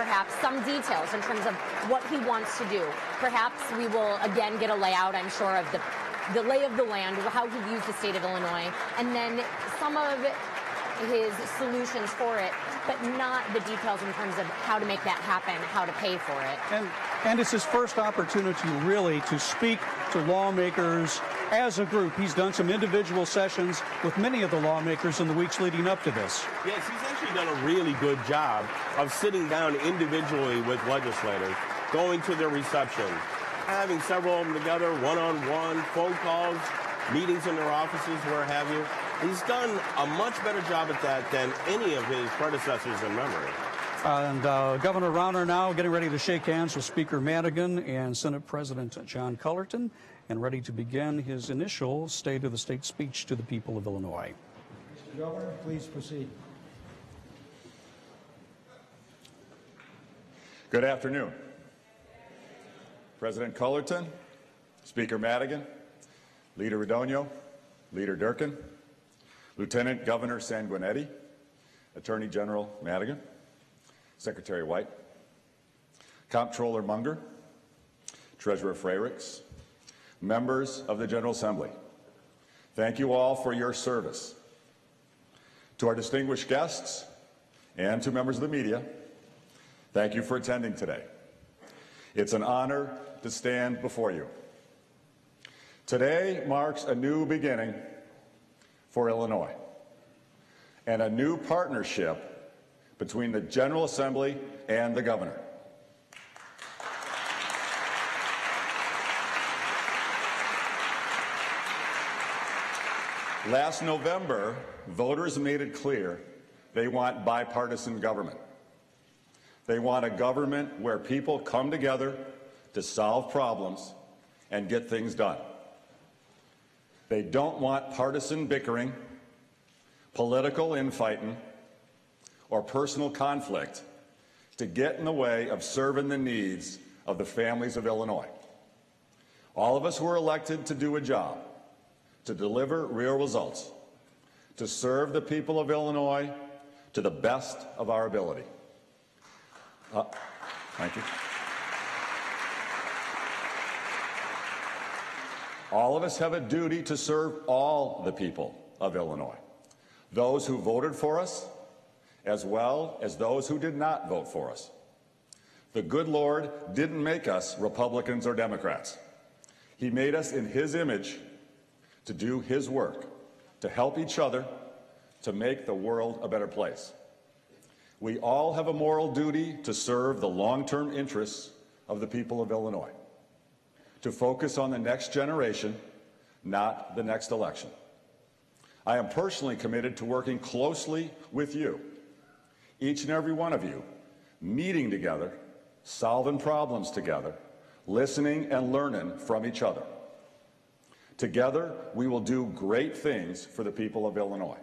perhaps some details in terms of what he wants to do. Perhaps we will again get a layout, I'm sure, of the lay of the land, how he views the state of Illinois, and then some of his solutions for it, but not the details in terms of how to make that happen, how to pay for it. And it's his first opportunity, really, to speak to lawmakers as a group. He's done some individual sessions with many of the lawmakers in the weeks leading up to this. Yes, he's actually done a really good job of sitting down individually with legislators, going to their receptions, having several of them together, one-on-one, phone calls, meetings in their offices, where have you. He's done a much better job at that than any of his predecessors in memory. And Governor Rauner now getting ready to shake hands with Speaker Madigan and Senate President John Cullerton, and ready to begin his initial State of the State speech to the people of Illinois. Mr. Governor, please proceed. Good afternoon. President Cullerton, Speaker Madigan, Leader Radonio, Leader Durkin, Lieutenant Governor Sanguinetti, Attorney General Madigan, Secretary White, Comptroller Munger, Treasurer Freyricks, members of the General Assembly, thank you all for your service. To our distinguished guests and to members of the media, thank you for attending today. It's an honor to stand before you. Today marks a new beginning for Illinois and a new partnership between the General Assembly and the Governor. Last November, voters made it clear they want bipartisan government. They want a government where people come together to solve problems and get things done. They don't want partisan bickering, political infighting, or personal conflict to get in the way of serving the needs of the families of Illinois. All of us were elected to do a job, to deliver real results, to serve the people of Illinois to the best of our ability. Thank you. All of us have a duty to serve all the people of Illinois, those who voted for us, as well as those who did not vote for us. The good Lord didn't make us Republicans or Democrats. He made us in His image to do His work, to help each other, to make the world a better place. We all have a moral duty to serve the long-term interests of the people of Illinois, to focus on the next generation, not the next election. I am personally committed to working closely with you, each and every one of you, meeting together, solving problems together, listening and learning from each other. Together, we will do great things for the people of Illinois.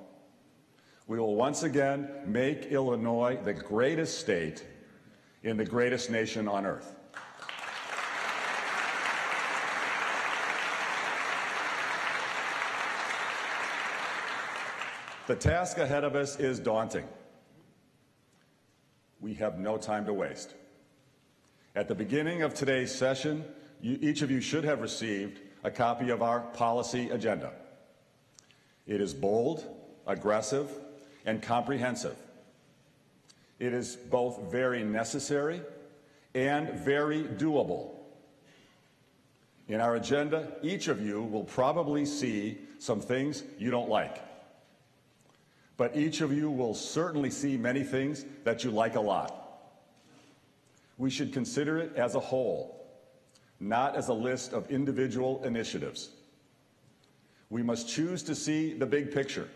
We will once again make Illinois the greatest state in the greatest nation on earth. The task ahead of us is daunting. We have no time to waste. At the beginning of today's session, each of you should have received a copy of our policy agenda. It is bold, aggressive, and comprehensive. It is both very necessary and very doable. In our agenda, each of you will probably see some things you don't like. But each of you will certainly see many things that you like a lot. We should consider it as a whole, not as a list of individual initiatives. We must choose to see the big picture,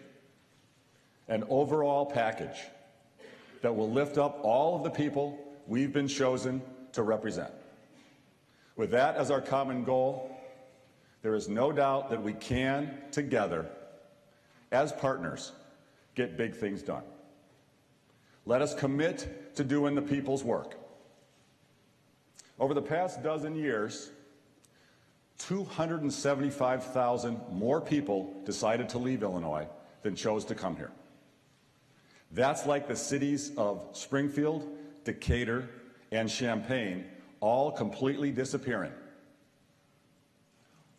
an overall package that will lift up all of the people we've been chosen to represent. With that as our common goal, there is no doubt that we can, together, as partners, get big things done. Let us commit to doing the people's work. Over the past dozen years, 275,000 more people decided to leave Illinois than chose to come here. That's like the cities of Springfield, Decatur, and Champaign all completely disappearing.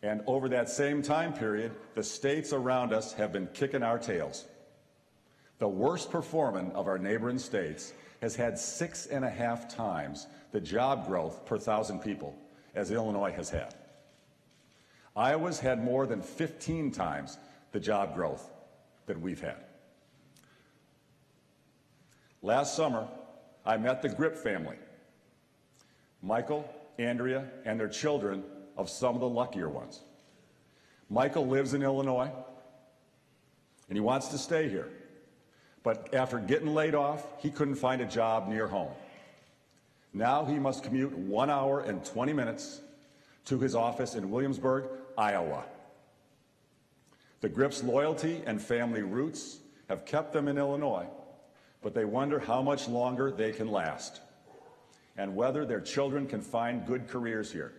And over that same time period, the states around us have been kicking our tails. The worst performing of our neighboring states has had 6.5 times the job growth per 1,000 people as Illinois has had. Iowa's had more than 15 times the job growth that we've had. Last summer, I met the Grip family, Michael, Andrea, and their children of some of the luckier ones. Michael lives in Illinois, and he wants to stay here. But after getting laid off, he couldn't find a job near home. Now he must commute 1 hour and 20 minutes to his office in Williamsburg, Iowa. The Grip's loyalty and family roots have kept them in Illinois, but they wonder how much longer they can last and whether their children can find good careers here.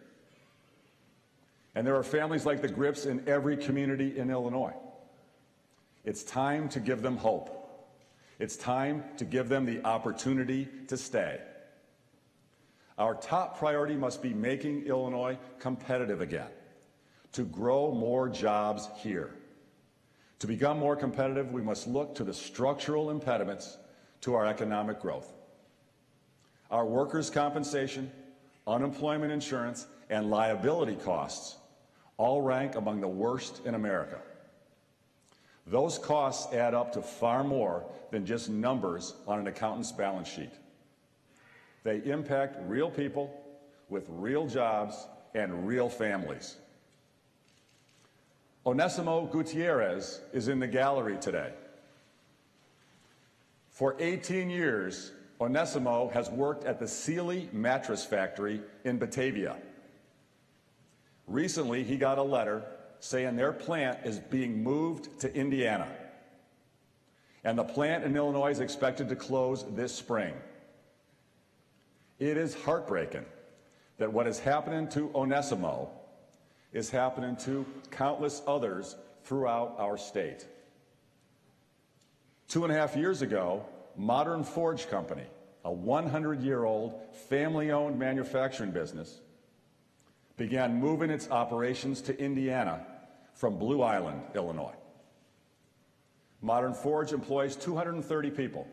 And there are families like the Grips in every community in Illinois. It's time to give them hope. It's time to give them the opportunity to stay. Our top priority must be making Illinois competitive again, to grow more jobs here. To become more competitive, we must look to the structural impediments to our economic growth. Our workers' compensation, unemployment insurance, and liability costs all rank among the worst in America. Those costs add up to far more than just numbers on an accountant's balance sheet. They impact real people with real jobs and real families. Onesimo Gutierrez is in the gallery today. For 18 years, Onesimo has worked at the Sealy Mattress Factory in Batavia. Recently, he got a letter saying their plant is being moved to Indiana, and the plant in Illinois is expected to close this spring. It is heartbreaking that what is happening to Onesimo is happening to countless others throughout our state. 2.5 years ago, Modern Forge Company, a 100-year-old family-owned manufacturing business, began moving its operations to Indiana from Blue Island, Illinois. Modern Forge employs 230 people.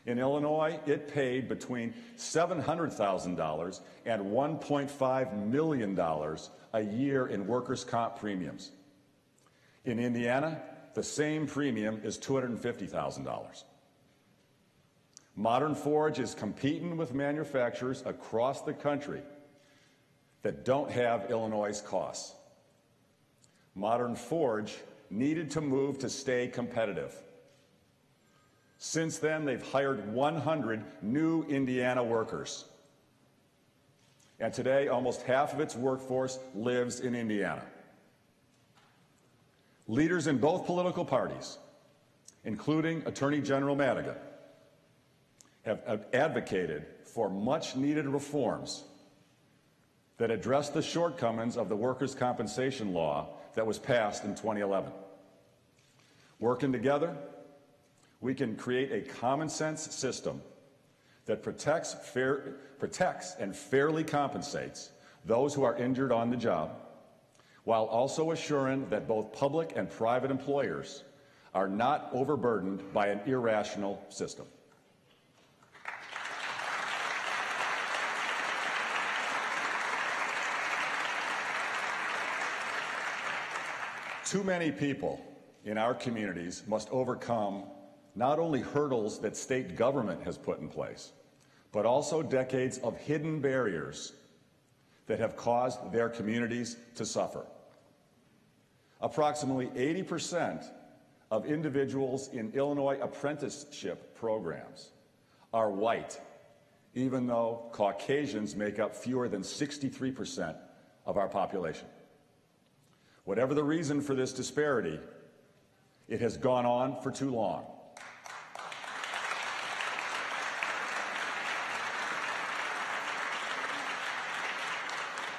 In Illinois, it paid between $700,000 and $1.5 million a year in workers' comp premiums. In Indiana, the same premium is $250,000. Modern Forge is competing with manufacturers across the country that don't have Illinois' costs. Modern Forge needed to move to stay competitive. Since then, they've hired 100 new Indiana workers. And today, almost half of its workforce lives in Indiana. Leaders in both political parties, including Attorney General Madigan, have advocated for much-needed reforms that address the shortcomings of the workers' compensation law that was passed in 2011. Working together, we can create a common-sense system that protects and fairly compensates those who are injured on the job, while also assuring that both public and private employers are not overburdened by an irrational system. Too many people in our communities must overcome not only hurdles that state government has put in place, but also decades of hidden barriers that have caused their communities to suffer. Approximately 80% of individuals in Illinois apprenticeship programs are white, even though Caucasians make up fewer than 63% of our population. Whatever the reason for this disparity, it has gone on for too long.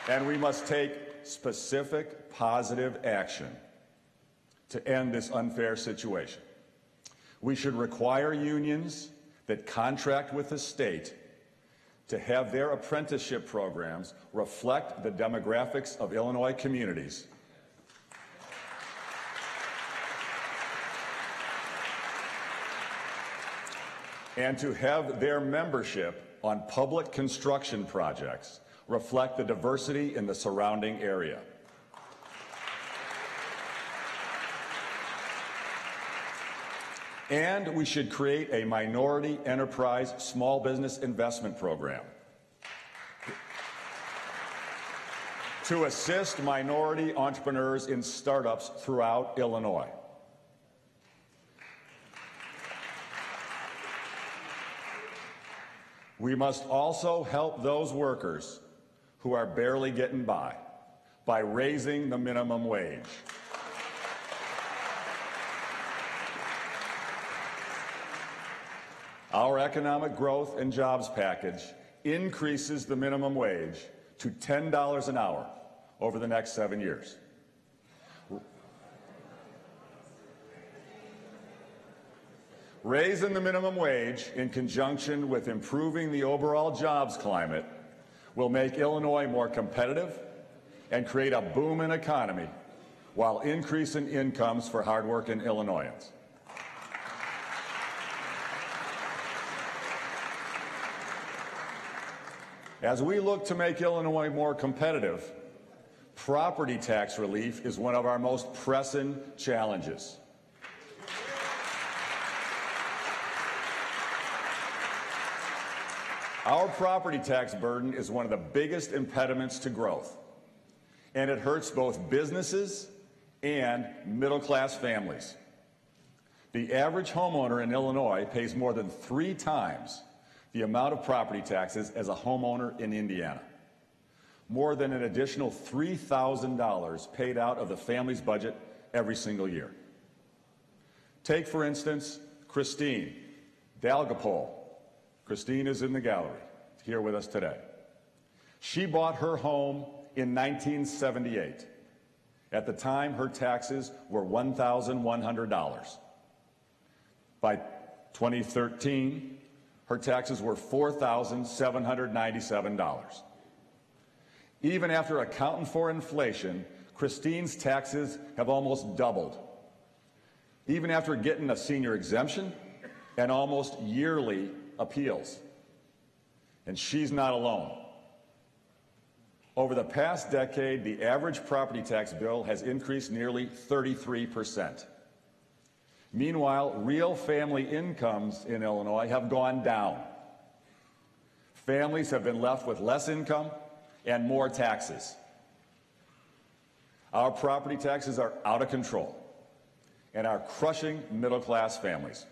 And we must take specific positive action to end this unfair situation. We should require unions that contract with the state to have their apprenticeship programs reflect the demographics of Illinois communities, and to have their membership on public construction projects reflect the diversity in the surrounding area. And we should create a minority enterprise small business investment program to assist minority entrepreneurs in startups throughout Illinois. We must also help those workers who are barely getting by raising the minimum wage. Our economic growth and jobs package increases the minimum wage to $10 an hour over the next 7 years. Raising the minimum wage in conjunction with improving the overall jobs climate will make Illinois more competitive and create a booming economy while increasing incomes for hardworking Illinoisans. As we look to make Illinois more competitive, property tax relief is one of our most pressing challenges. Our property tax burden is one of the biggest impediments to growth, and it hurts both businesses and middle-class families. The average homeowner in Illinois pays more than 3 times the amount of property taxes as a homeowner in Indiana, more than an additional $3,000 paid out of the family's budget every single year. Take, for instance, Christine Dalgapole. Christine is in the gallery here with us today. She bought her home in 1978. At the time, her taxes were $1,100. By 2013, her taxes were $4,797. Even after accounting for inflation, Christine's taxes have almost doubled. Even after getting a senior exemption and almost yearly appeals. And she's not alone. Over the past decade, the average property tax bill has increased nearly 33%. Meanwhile, real family incomes in Illinois have gone down. Families have been left with less income and more taxes. Our property taxes are out of control and are crushing middle-class families.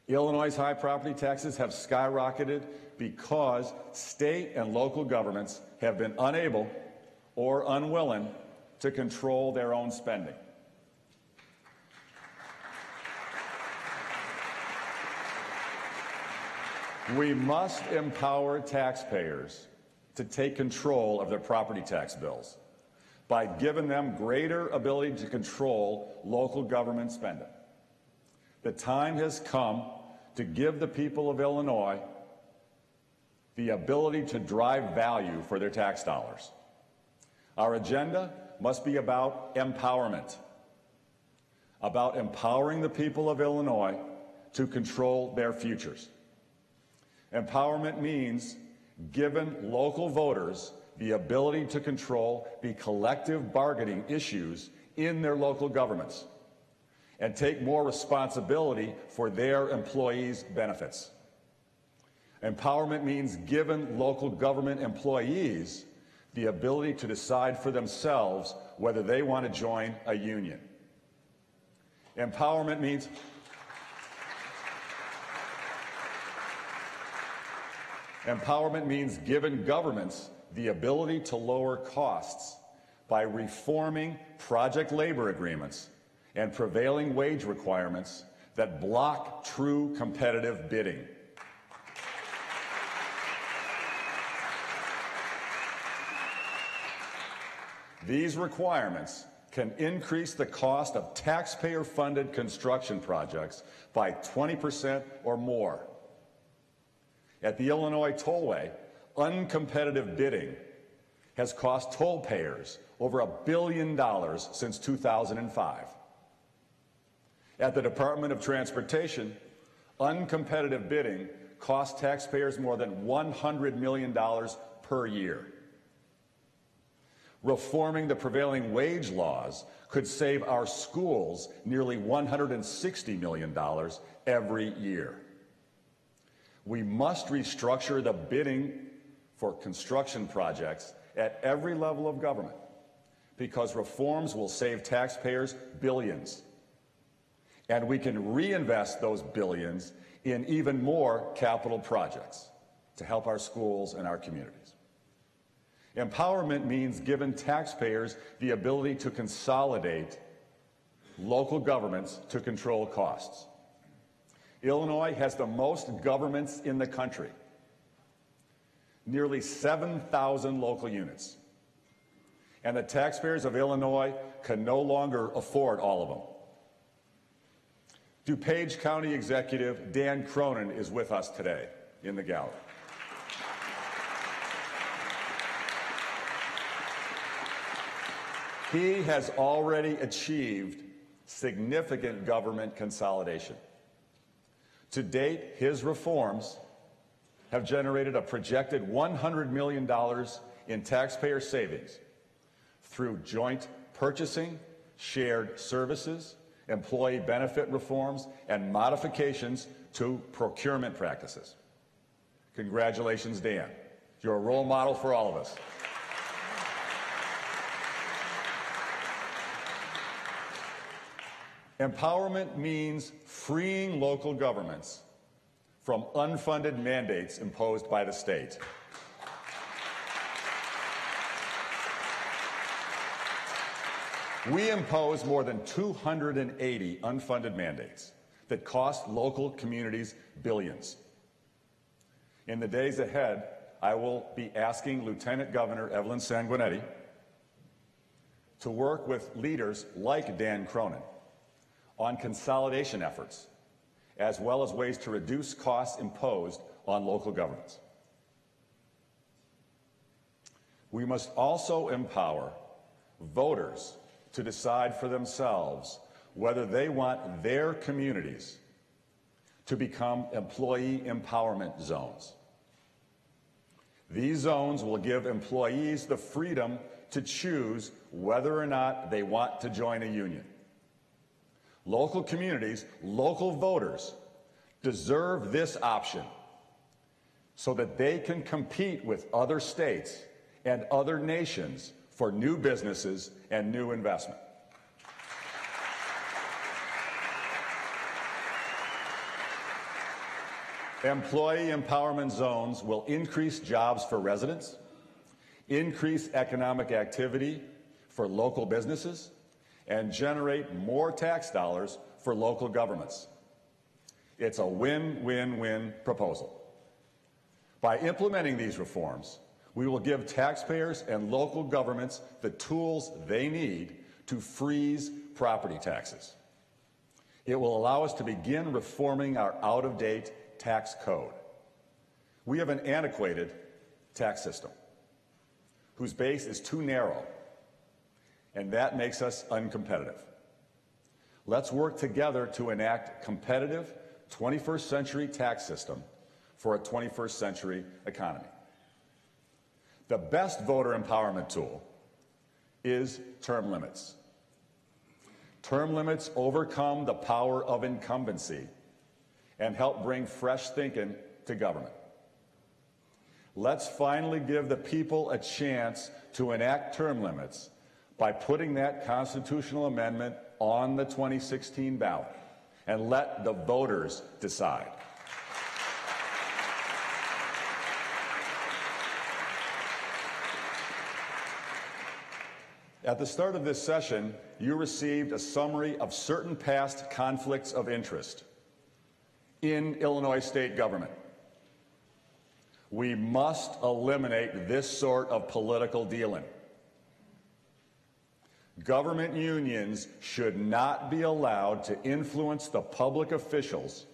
Illinois' high property taxes have skyrocketed because state and local governments have been unable or unwilling to control their own spending. We must empower taxpayers to take control of their property tax bills by giving them greater ability to control local government spending. The time has come to give the people of Illinois the ability to drive value for their tax dollars. Our agenda must be about empowerment, about empowering the people of Illinois to control their futures. Empowerment means giving local voters the ability to control the collective bargaining issues in their local governments and take more responsibility for their employees' benefits. Empowerment means giving local government employees the ability to decide for themselves whether they want to join a union. Empowerment means giving governments the ability to lower costs by reforming project labor agreements and prevailing wage requirements that block true competitive bidding. These requirements can increase the cost of taxpayer-funded construction projects by 20% or more. At the Illinois Tollway, uncompetitive bidding has cost toll payers over $1 billion since 2005. At the Department of Transportation, uncompetitive bidding costs taxpayers more than $100 million per year. Reforming the prevailing wage laws could save our schools nearly $160 million every year. We must restructure the bidding for construction projects at every level of government, because reforms will save taxpayers billions. And we can reinvest those billions in even more capital projects to help our schools and our communities. Empowerment means giving taxpayers the ability to consolidate local governments to control costs. Illinois has the most governments in the country, nearly 7,000 local units. And the taxpayers of Illinois can no longer afford all of them. DuPage County Executive Dan Cronin is with us today in the gallery. He has already achieved significant government consolidation. To date, his reforms have generated a projected $100 million in taxpayer savings through joint purchasing, shared services, employee benefit reforms, and modifications to procurement practices. Congratulations, Dan. You're a role model for all of us. Empowerment means freeing local governments from unfunded mandates imposed by the state. We impose more than 280 unfunded mandates that cost local communities billions. In the days ahead, I will be asking Lieutenant Governor Evelyn Sanguinetti to work with leaders like Dan Cronin on consolidation efforts, as well as ways to reduce costs imposed on local governments. We must also empower voters to decide for themselves whether they want their communities to become employee empowerment zones. These zones will give employees the freedom to choose whether or not they want to join a union. Local communities, local voters deserve this option so that they can compete with other states and other nations for new businesses and new investment. Employee empowerment zones will increase jobs for residents, increase economic activity for local businesses, and generate more tax dollars for local governments. It's a win-win-win proposal. By implementing these reforms, we will give taxpayers and local governments the tools they need to freeze property taxes. It will allow us to begin reforming our out-of-date tax code. We have an antiquated tax system whose base is too narrow, and that makes us uncompetitive. Let's work together to enact a competitive 21st century tax system for a 21st century economy. The best voter empowerment tool is term limits. Term limits overcome the power of incumbency and help bring fresh thinking to government. Let's finally give the people a chance to enact term limits by putting that constitutional amendment on the 2016 ballot, and let the voters decide. At the start of this session, you received a summary of certain past conflicts of interest in Illinois state government. We must eliminate this sort of political dealing. Government unions should not be allowed to influence the public officials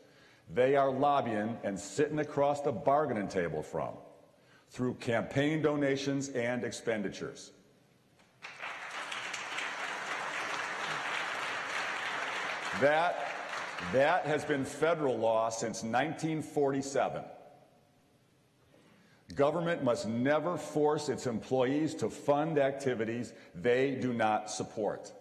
they are lobbying and sitting across the bargaining table from through campaign donations and expenditures. That has been federal law since 1947. Government must never force its employees to fund activities they do not support.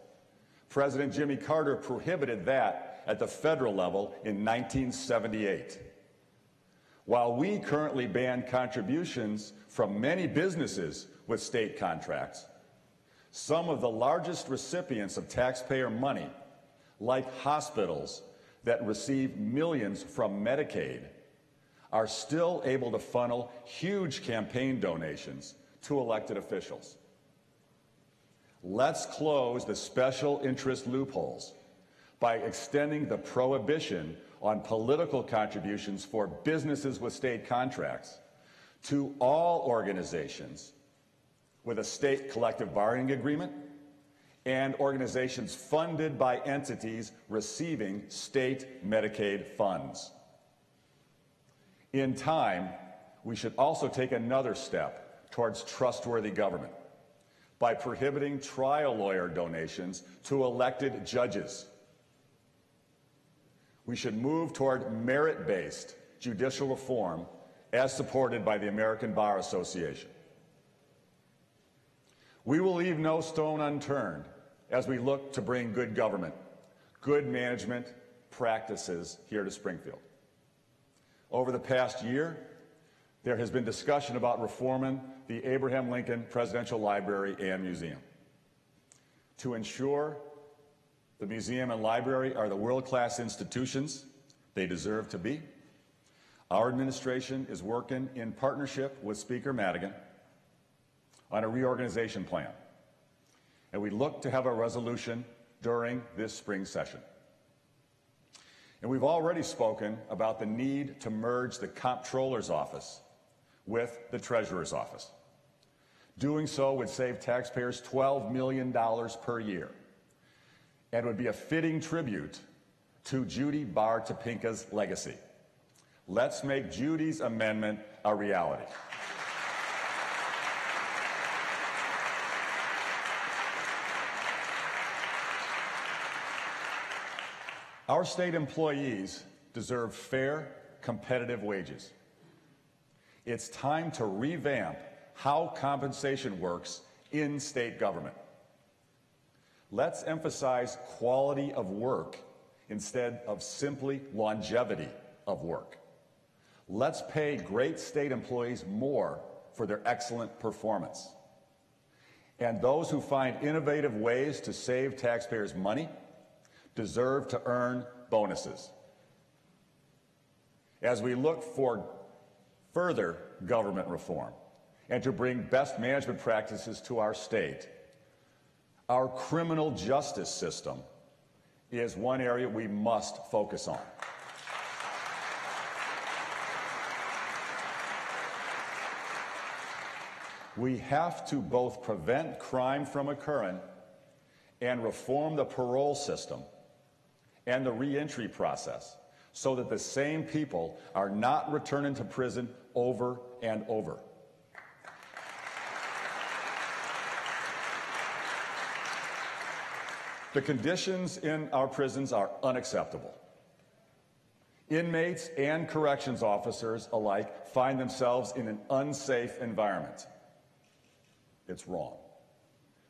President Jimmy Carter prohibited that at the federal level in 1978. While we currently ban contributions from many businesses with state contracts, some of the largest recipients of taxpayer money, like hospitals that receive millions from Medicaid, are still able to funnel huge campaign donations to elected officials. Let's close the special interest loopholes by extending the prohibition on political contributions for businesses with state contracts to all organizations with a state collective bargaining agreement and organizations funded by entities receiving state Medicaid funds. In time, we should also take another step towards trustworthy government by prohibiting trial lawyer donations to elected judges. We should move toward merit-based judicial reform as supported by the American Bar Association. We will leave no stone unturned as we look to bring good government, good management practices here to Springfield. Over the past year, there has been discussion about reforming the Abraham Lincoln Presidential Library and Museum. To ensure the museum and library are the world-class institutions they deserve to be, our administration is working in partnership with Speaker Madigan on a reorganization plan, and we look to have a resolution during this spring session. And we've already spoken about the need to merge the Comptroller's Office with the Treasurer's Office. Doing so would save taxpayers $12 million per year and would be a fitting tribute to Judy Bar Topinka's legacy. Let's make Judy's amendment a reality. Our state employees deserve fair, competitive wages. It's time to revamp how compensation works in state government. Let's emphasize quality of work instead of simply longevity of work. Let's pay great state employees more for their excellent performance. And those who find innovative ways to save taxpayers money deserve to earn bonuses. As we look for further government reform and to bring best management practices to our state, our criminal justice system is one area we must focus on. We have to both prevent crime from occurring and reform the parole system and the reentry process so that the same people are not returning to prison over and over. The conditions in our prisons are unacceptable. Inmates and corrections officers alike find themselves in an unsafe environment. It's wrong.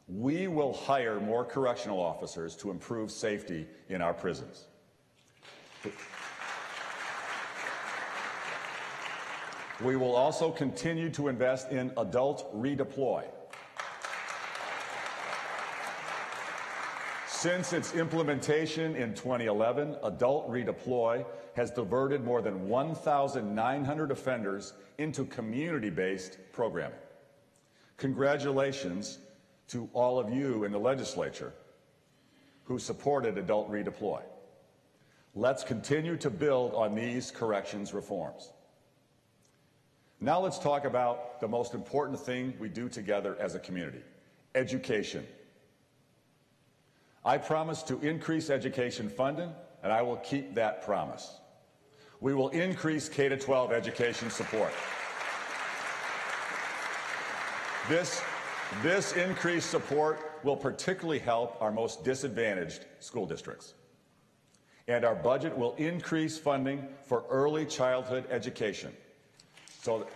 We will hire more correctional officers to improve safety in our prisons. We will also continue to invest in adult redeploy. Since its implementation in 2011, adult redeploy has diverted more than 1,900 offenders into community-based programming. Congratulations to all of you in the legislature who supported adult redeploy. Let's continue to build on these corrections reforms. Now let's talk about the most important thing we do together as a community, education. I promise to increase education funding, and I will keep that promise. We will increase K-12 education support. This increased support will particularly help our most disadvantaged school districts. And our budget will increase funding for early childhood education so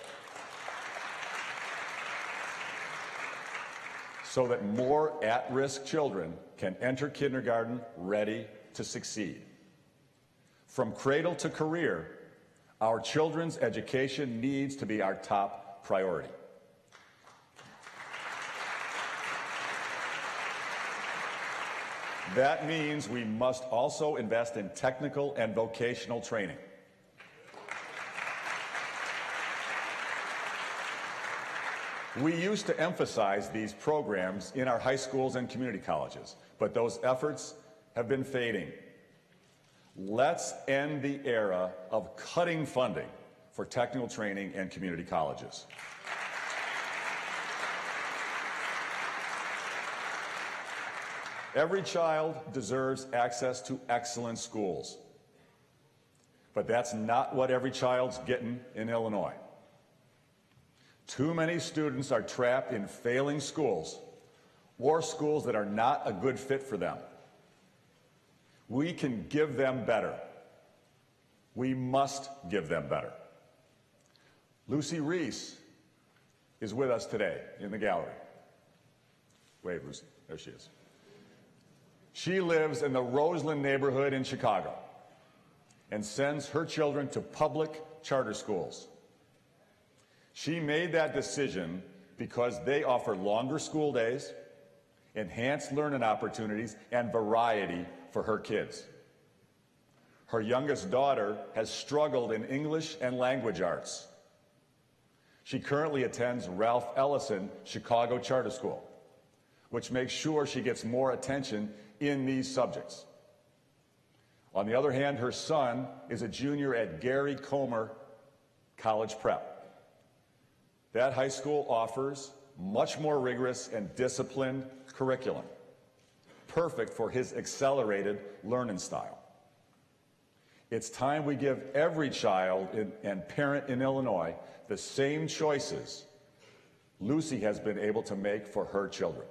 that more at-risk children can enter kindergarten ready to succeed. From cradle to career, our children's education needs to be our top priority. That means we must also invest in technical and vocational training. We used to emphasize these programs in our high schools and community colleges, but those efforts have been fading. Let's end the era of cutting funding for technical training and community colleges. Every child deserves access to excellent schools. But that's not what every child's getting in Illinois. Too many students are trapped in failing schools or schools that are not a good fit for them. We can give them better. We must give them better. Lucy Reese is with us today in the gallery. Wave, Lucy. There she is. She lives in the Roseland neighborhood in Chicago and sends her children to public charter schools. She made that decision because they offer longer school days, enhanced learning opportunities, and variety for her kids. Her youngest daughter has struggled in English and language arts. She currently attends Ralph Ellison Chicago Charter School, which makes sure she gets more attention in these subjects. On the other hand, her son is a junior at Gary Comer College Prep. That high school offers much more rigorous and disciplined curriculum, perfect for his accelerated learning style. It's time we give every child and parent in Illinois the same choices Lucy has been able to make for her children.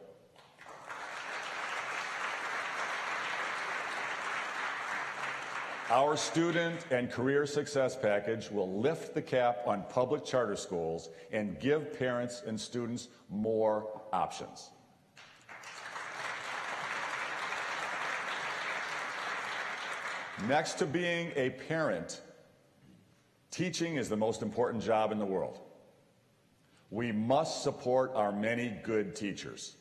Our student and career success package will lift the cap on public charter schools and give parents and students more options. Next to being a parent, teaching is the most important job in the world. We must support our many good teachers.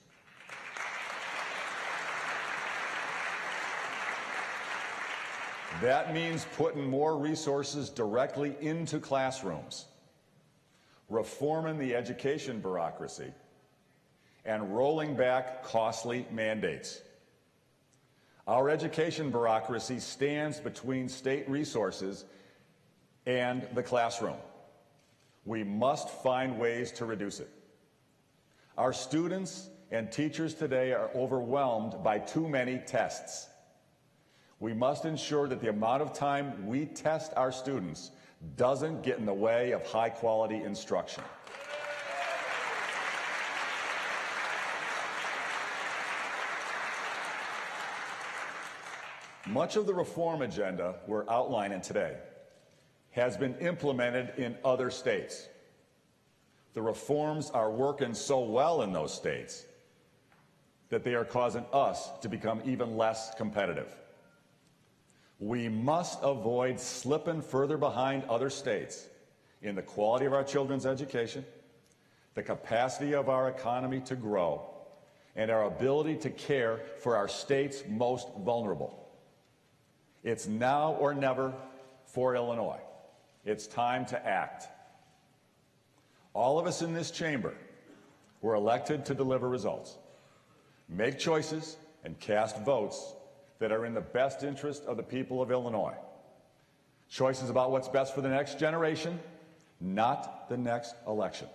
That means putting more resources directly into classrooms, reforming the education bureaucracy, and rolling back costly mandates. Our education bureaucracy stands between state resources and the classroom. We must find ways to reduce it. Our students and teachers today are overwhelmed by too many tests. We must ensure that the amount of time we test our students doesn't get in the way of high-quality instruction. Much of the reform agenda we're outlining today has been implemented in other states. The reforms are working so well in those states that they are causing us to become even less competitive. We must avoid slipping further behind other states in the quality of our children's education, the capacity of our economy to grow, and our ability to care for our state's most vulnerable. It's now or never for Illinois. It's time to act. All of us in this chamber were elected to deliver results, make choices, and cast votes that are in the best interest of the people of Illinois. Choices about what's best for the next generation, not the next election.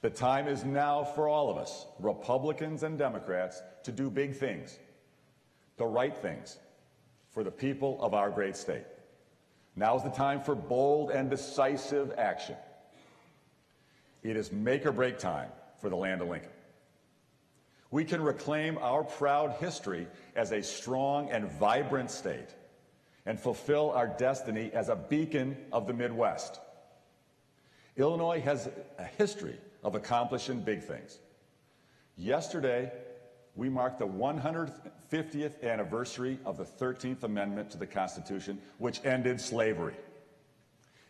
The time is now for all of us, Republicans and Democrats, to do big things, the right things, for the people of our great state. Now is the time for bold and decisive action. It is make or break time for the land of Lincoln. We can reclaim our proud history as a strong and vibrant state and fulfill our destiny as a beacon of the Midwest. Illinois has a history of accomplishing big things. Yesterday, we marked the 150th anniversary of the 13th Amendment to the Constitution, which ended slavery.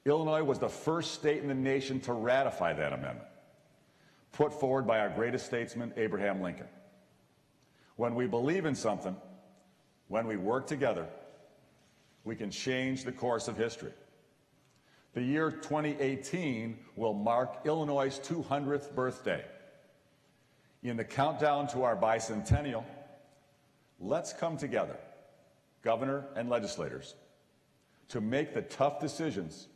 Illinois was the first state in the nation to ratify that amendment, put forward by our greatest statesman, Abraham Lincoln. When we believe in something, when we work together, we can change the course of history. The year 2018 will mark Illinois' 200th birthday. In the countdown to our bicentennial, let's come together, governor and legislators, to make the tough decisions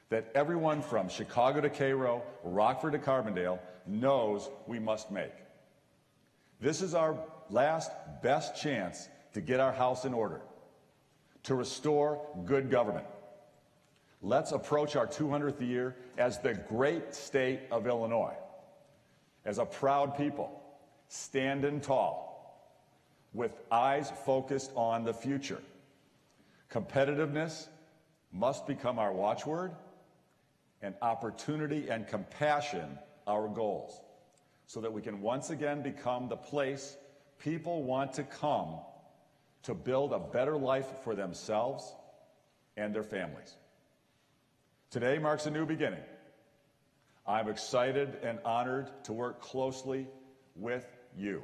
that everyone from Chicago to Cairo, Rockford to Carbondale knows we must make. This is our last best chance to get our house in order, to restore good government. Let's approach our 200th year as the great state of Illinois, as a proud people, standing tall, with eyes focused on the future. Competitiveness must become our watchword, and opportunity and compassion our goals, so that we can once again become the place people want to come to build a better life for themselves and their families. Today marks a new beginning. I'm excited and honored to work closely with you.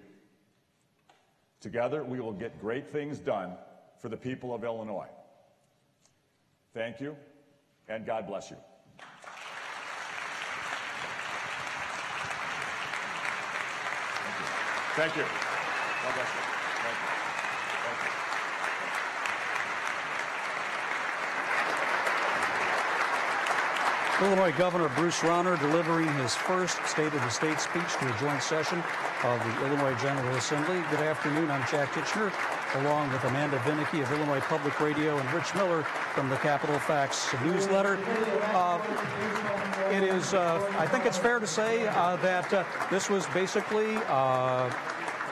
Together, we will get great things done for the people of Illinois. Thank you, and God bless you. Thank you. God bless you. Thank you. Thank you. Illinois Governor Bruce Rauner delivering his first State of the State speech to a joint session of the Illinois General Assembly. Good afternoon. I'm Jack Kitchener, along with Amanda Vinicky of Illinois Public Radio and Rich Miller from the Capitol Facts newsletter. It is, I think it's fair to say that this was basically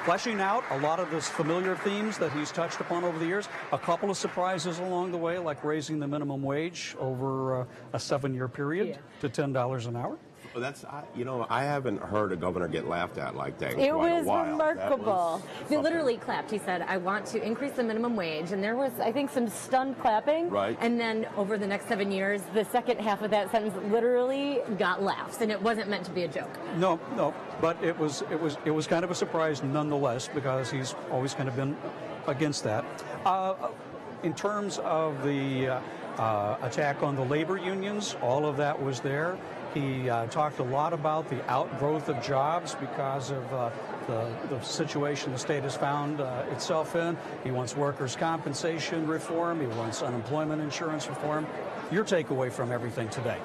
fleshing out a lot of those familiar themes that he's touched upon over the years. A couple of surprises along the way, like raising the minimum wage over a 7-year period to $10 an hour. Well, that's, I haven't heard a governor get laughed at like that in It quite was a while. remarkable. He literally clapped. He said, I want to increase the minimum wage. And there was, I think, some stunned clapping. Right. And then over the next 7 years, the second half of that sentence literally got laughs. And it wasn't meant to be a joke. No, but it was kind of a surprise nonetheless, because he's always kind of been against that. In terms of the attack on the labor unions, all of that was there. He talked a lot about the outgrowth of jobs because of the situation the state has found itself in. He wants workers' compensation reform. He wants unemployment insurance reform. Your takeaway from everything today?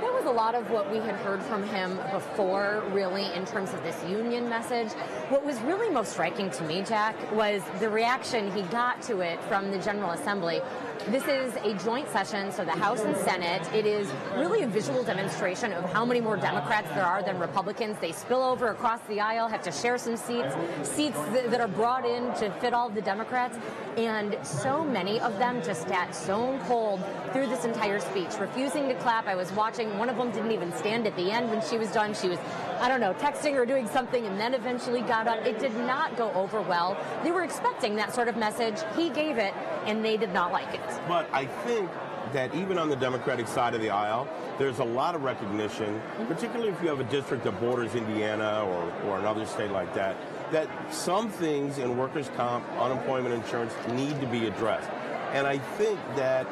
There was a lot of what we had heard from him before, really, in terms of this union message. What was really most striking to me, Jack, was the reaction he got to it from the General Assembly. This is a joint session, so the House and Senate. It is really a visual demonstration of how many more Democrats there are than Republicans. They spill over across the aisle, have to share some seats that are brought in to fit all of the Democrats. And so many of them just sat stone cold through this entire speech, refusing to clap. I was watching. One of them didn't even stand at the end when she was done. She was, I don't know, texting or doing something, and then eventually got up. It did not go over well. They were expecting that sort of message. He gave it, and they did not like it. But I think that even on the Democratic side of the aisle, there's a lot of recognition, particularly if you have a district that borders Indiana or another state like that, that some things in workers' comp, unemployment insurance need to be addressed. And I think that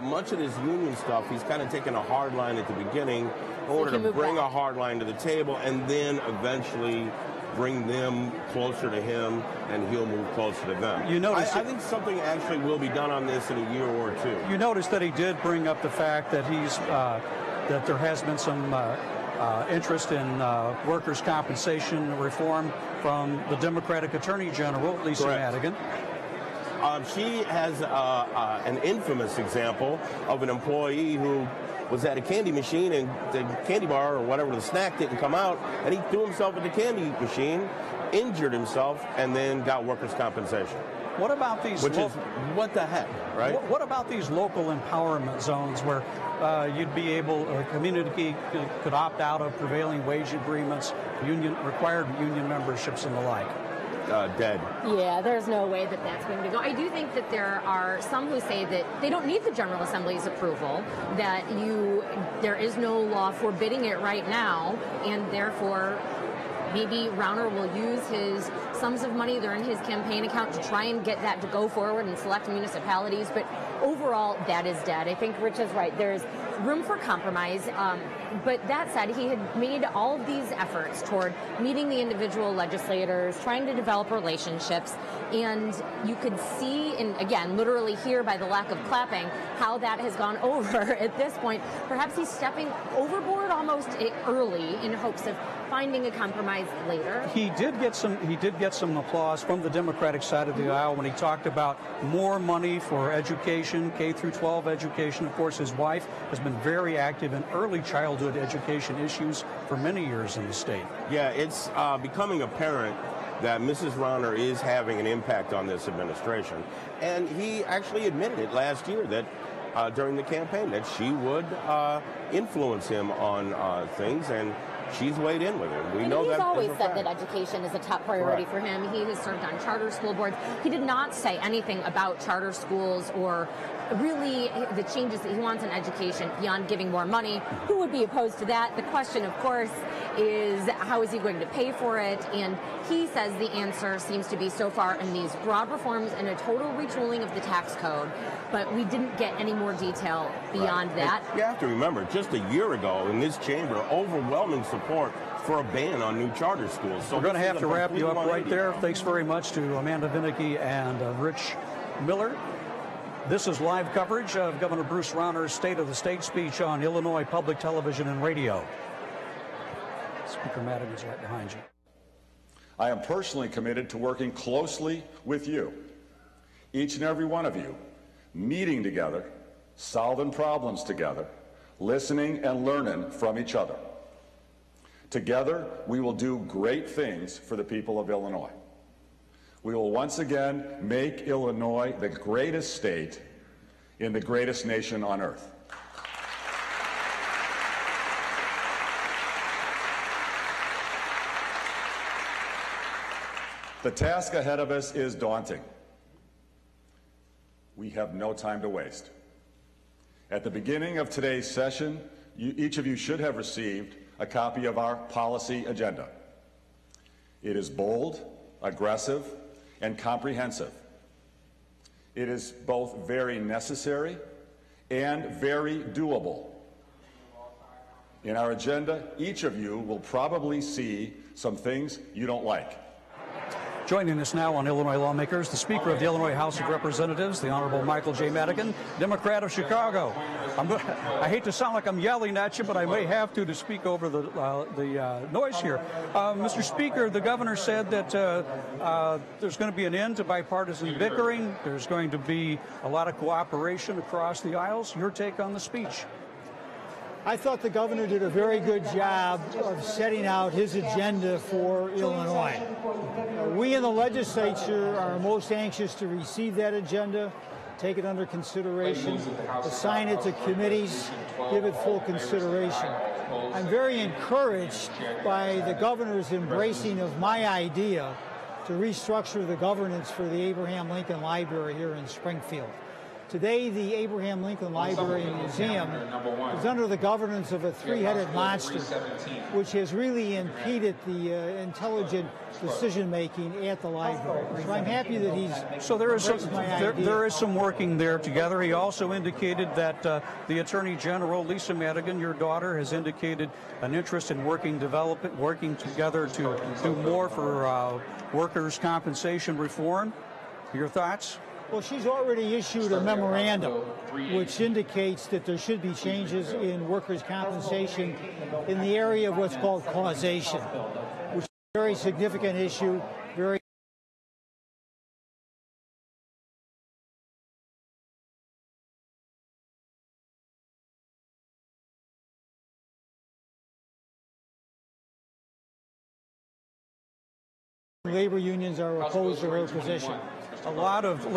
much of this union stuff, he's kind of taken a hard line at the beginning in order to bring a hard line to the table and then eventually bring them closer to him, and he'll move closer to them. You notice I think something actually will be done on this in a year or two. You notice that he did bring up the fact that that there has been some interest in workers' compensation reform from the Democratic Attorney General, Lisa Correct. Madigan. She has an infamous example of an employee who was at a candy machine and the candy bar or whatever, the snack didn't come out, and he threw himself at the candy machine, injured himself, and then got workers' compensation. What about these? Which is, what the heck, right? What about these local empowerment zones where you'd be able, a community could opt out of prevailing wage agreements, required union memberships and the like? Dead. Yeah, there's no way that that's going to go. I do think that there are some who say that they don't need the General Assembly's approval, that there is no law forbidding it right now, and therefore maybe Rauner will use his sums of money that are in his campaign account to try and get that to go forward in select municipalities. But overall, that is dead. I think Rich is right. There's room for compromise. But that said, he had made all of these efforts toward meeting the individual legislators, trying to develop relationships. And you could see, and again, literally hear by the lack of clapping, how that has gone over at this point. Perhaps he's stepping overboard almost early in hopes of finding a compromise later. He did get some applause from the Democratic side of the aisle when he talked about more money for education, K through 12 education. Of course, his wife has been very active in early childhood education issues for many years in the state. Yeah, it's becoming apparent that Mrs. Rauner is having an impact on this administration. And he actually admitted it last year that during the campaign that she would influence him on things, and she's weighed in with him. We know that. He's always said that education is a top priority for him. He has served on charter school boards. He did not say anything about charter schools or really the changes that he wants in education beyond giving more money. Who would be opposed to that? The question, of course, is how is he going to pay for it? And he says the answer seems to be so far in these broad reforms and a total retooling of the tax code. But we didn't get any more detail beyond that. You have to remember, just a year ago in this chamber, overwhelming support for a ban on new charter schools. So we're going to have to wrap you up right there. Thanks very much to Amanda Vinicky and Rich Miller. This is live coverage of Governor Bruce Rauner's State of the State speech on Illinois Public Television and Radio. Speaker Madigan is right behind you. I am personally committed to working closely with you, each and every one of you, meeting together, solving problems together, listening and learning from each other. Together, we will do great things for the people of Illinois. We will once again make Illinois the greatest state in the greatest nation on earth. The task ahead of us is daunting. We have no time to waste. At the beginning of today's session, each of you should have received a copy of our policy agenda. It is bold, aggressive, and comprehensive. It is both very necessary and very doable. In our agenda, each of you will probably see some things you don't like. Joining us now on Illinois Lawmakers, the Speaker of the Illinois House of Representatives, the Honorable Michael J. Madigan, Democrat of Chicago. I hate to sound like I'm yelling at you, but I may have to speak over the noise here. Mr. Speaker, the governor said that there's going to be an end to bipartisan bickering. There's going to be a lot of cooperation across the aisles. Your take on the speech? I thought the governor did a very good job of setting out his agenda for Illinois. We in the legislature are most anxious to receive that agenda, take it under consideration, assign it to committees, give it full consideration. I'm very encouraged by the governor's embracing of my idea to restructure the governance for the Abraham Lincoln Library here in Springfield. Today, the Abraham Lincoln Library Museum is under the governance of a three-headed monster, which has really impeded the intelligent decision-making at the library. So I'm happy that he's So there is some working there together. He also indicated that the Attorney General, Lisa Madigan, your daughter, has indicated an interest in working together to do more for workers' compensation reform. Your thoughts? Well, she's already issued a memorandum which indicates that there should be changes in workers' compensation in the area of what's called causation, which is a very significant issue, very Labor unions are opposed to her position. A lot of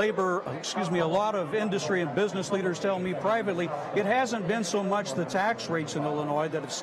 a lot of industry and business leaders tell me privately it hasn't been so much the tax rates in Illinois that it's